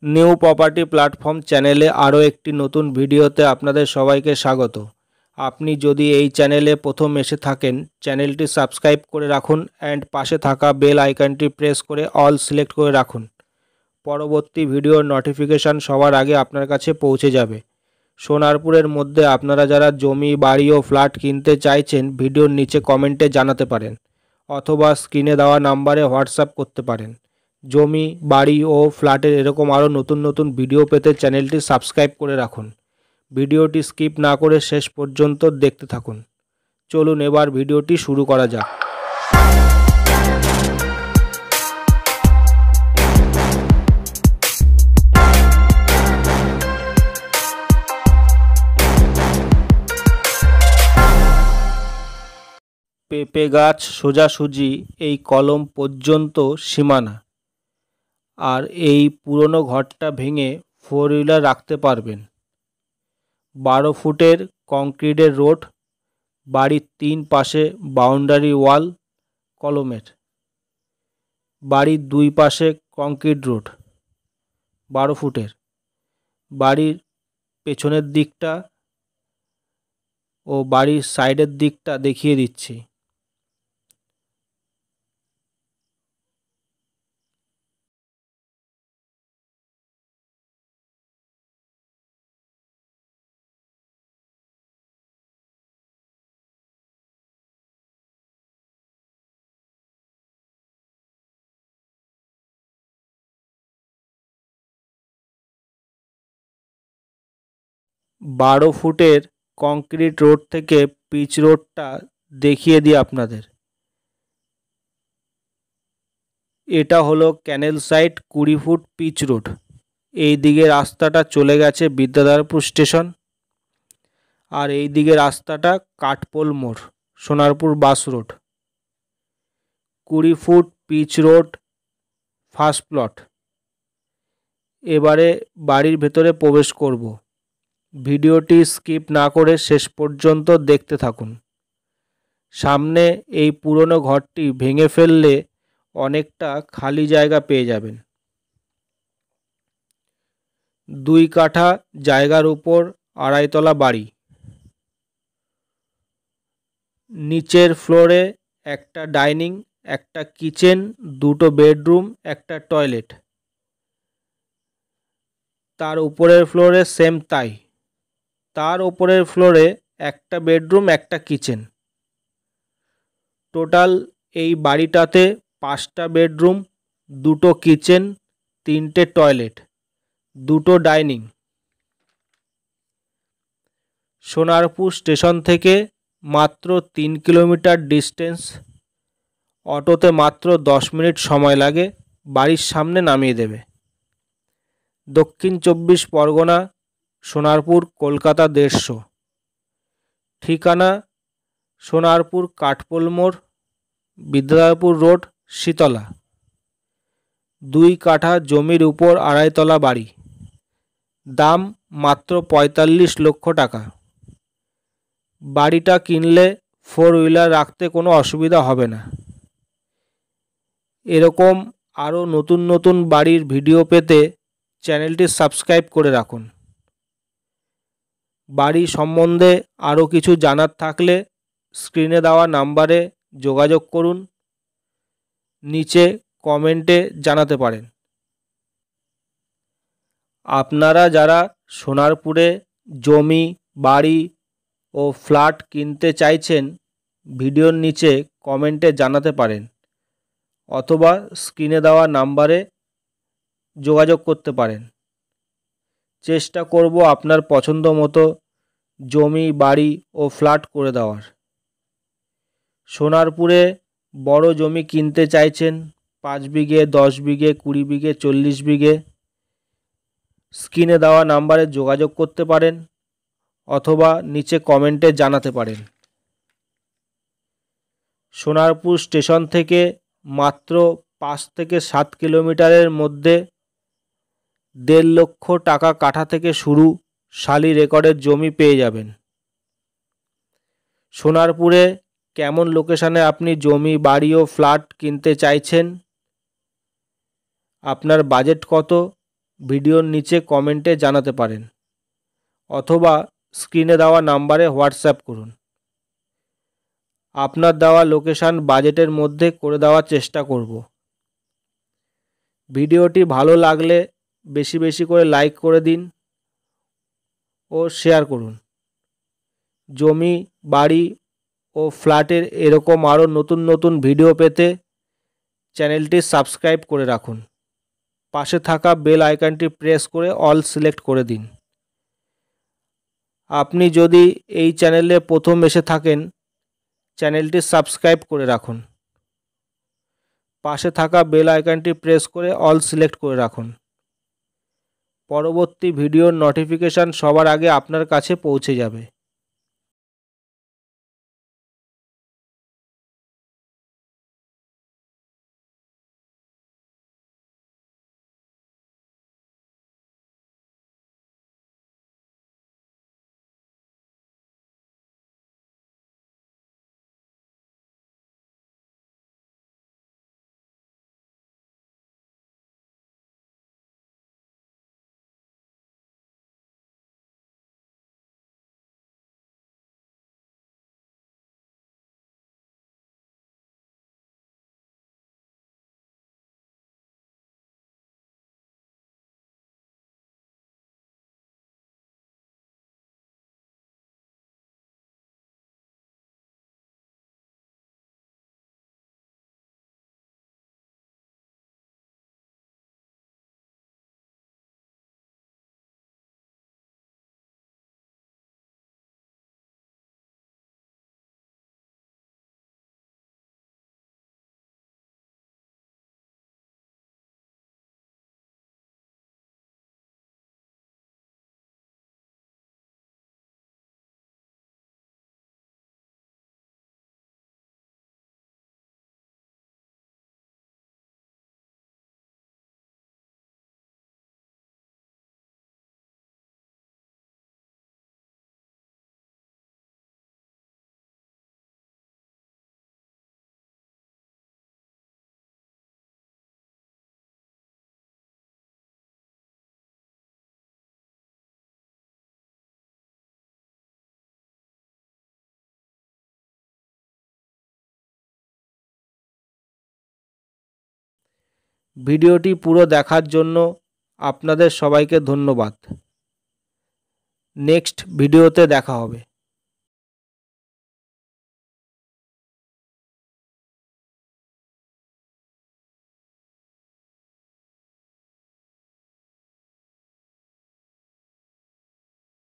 New property platform চ্যানেলে আরও একটি নতুন ভিডিওতে আপনাদের সবাইকে স্বাগত। আপনি যদি এই চ্যানেলে প্রথম এসে থাকেন, চ্যানেলটি সাবস্ক্রাইব করে রাখুন অ্যান্ড পাশে থাকা বেল আইকনটি প্রেস করে অল সিলেক্ট করে রাখুন। পরবর্তী ভিডিওর নোটিফিকেশান সবার আগে আপনার কাছে পৌঁছে যাবে। সোনারপুরের মধ্যে আপনারা যারা জমি, বাড়ি ও ফ্ল্যাট কিনতে চাইছেন, ভিডিওর নিচে কমেন্টে জানাতে পারেন অথবা স্ক্রিনে দেওয়া নাম্বারে হোয়াটসঅ্যাপ করতে পারেন। জমি, বাড়ি ও ফ্ল্যাটের এরকম আরও নতুন নতুন ভিডিও পেতে চ্যানেলটি সাবস্ক্রাইব করে রাখুন। ভিডিওটি স্কিপ না করে শেষ পর্যন্ত দেখতে থাকুন। চলুন এবার ভিডিওটি শুরু করা যাক। পেঁপে গাছ সোজাসুজি এই কলম পর্যন্ত সীমানা, আর এই পুরনো ঘরটা ভেঙে 4 হুইলার রাখতে পারবেন। 12 ফুটের কংক্রিটের রোড, বাড়ির 3 পাশে বাউন্ডারি ওয়াল কলমের, বাড়ির 2 পাশে কংক্রিট রোড 12 ফুটের। বাড়ির পেছনের দিকটা ও বাড়ির সাইডের দিকটা দেখিয়ে দিচ্ছি। বারো ফুটের কংক্রিট রোড থেকে পিচ রোডটা দেখিয়ে দিই আপনাদের। এটা হলো ক্যানেল সাইড 20 ফুট পিচ রোড। এই দিকে রাস্তাটা চলে গেছে বিদ্যাধরপুর স্টেশন, আর এই দিকে রাস্তাটা কাঠপোল মোড়, Sonarpur bus road. 20 foot pitch road, first plot. এবারে বাড়ির ভেতরে প্রবেশ করব। ভিডিওটি স্কিপ না করে শেষ পর্যন্ত দেখতে থাকুন। সামনে এই পুরনো ঘরটি ভেঙে ফেললে অনেকটা খালি জায়গা পেয়ে যাবেন। 2 কাঠা জায়গার উপর 2.5 তলা বাড়ি। নিচের ফ্লোরে একটা ডাইনিং, একটা কিচেন, 2টো বেডরুম, একটা টয়লেট। তার উপরের ফ্লোরে সেম তাই। তার উপরের ফ্লোরে একটা বেডরুম, একটা কিচেন। টোটাল এই বাড়িটাতে 5টা বেডরুম, 2টো কিচেন, 3টে টয়লেট, 2টো ডাইনিং। সোনারপুর স্টেশন থেকে মাত্র 3 কিলোমিটার ডিস্টেন্স। অটোতে মাত্র 10 মিনিট সময় লাগে, বাড়ির সামনে নামিয়ে দেবে। দক্ষিণ 24 পরগনা, সোনারপুর, কলকাতা 150। ঠিকানা সোনারপুর কাঠপোল মোড়, বিদ্যাধরপুর রোড, শীতলা। 2 কাঠা জমির উপর 2.5 তলা বাড়ি। দাম মাত্র 45 লক্ষ টাকা। বাড়িটা কিনলে 4 হুইলার রাখতে কোনো অসুবিধা হবে না। এরকম আরও নতুন নতুন বাড়ির ভিডিও পেতে চ্যানেলটি সাবস্ক্রাইব করে রাখুন। বাড়ি সম্বন্ধে আরও কিছু জানার থাকলে স্ক্রিনে দেওয়া নাম্বারে যোগাযোগ করুন, নিচে কমেন্টে জানাতে পারেন। আপনারা যারা সোনারপুরে জমি, বাড়ি ও ফ্ল্যাট কিনতে চাইছেন, ভিডিওর নিচে কমেন্টে জানাতে পারেন অথবা স্ক্রিনে দেওয়া নাম্বারে যোগাযোগ করতে পারেন। চেষ্টা করব আপনার পছন্দ মতো জমি, বাড়ি ও ফ্ল্যাট করে দেওয়ার। সোনারপুরে বড় জমি কিনতে চাইছেন, 5 বিঘে, 10 বিঘে, 20 বিঘে, 40 বিঘে, স্ক্রিনে দেওয়া নাম্বারে যোগাযোগ করতে পারেন অথবা নিচে কমেন্টে জানাতে পারেন। সোনারপুর স্টেশন থেকে মাত্র 5 থেকে 7 কিলোমিটারের মধ্যে 1.5 লক্ষ টাকা কাঠা থেকে শুরু শালি রেকর্ডের জমি পেয়ে যাবেন। সোনারপুরে কেমন লোকেশানে আপনি জমি, বাড়ি ও ফ্ল্যাট কিনতে চাইছেন, আপনার বাজেট কত, ভিডিওর নিচে কমেন্টে জানাতে পারেন অথবা স্ক্রিনে দেওয়া নাম্বারে হোয়াটসঅ্যাপ করুন। আপনার দেওয়া লোকেশন বাজেটের মধ্যে করে দেওয়ার চেষ্টা করব। ভিডিওটি ভালো লাগলে বেশি বেশি করে লাইক করে দিন ও শেয়ার করুন। জমি, বাড়ি ও ফ্ল্যাটের এরকম আরও নতুন নতুন ভিডিও পেতে চ্যানেলটি সাবস্ক্রাইব করে রাখুন। পাশে থাকা বেল আইকনটি প্রেস করে অল সিলেক্ট করে দিন। আপনি যদি এই চ্যানেলে প্রথম এসে থাকেন, চ্যানেলটি সাবস্ক্রাইব করে রাখুন। পাশে থাকা বেল আইকনটি প্রেস করে অল সিলেক্ট করে রাখুন। পরবর্তী ভিডিওর নোটিফিকেশান সবার আগে আপনার কাছে পৌঁছে যাবে। ভিডিওটি পুরো দেখার জন্য আপনাদের সবাইকে ধন্যবাদ। নেক্সট ভিডিওতে দেখা হবে।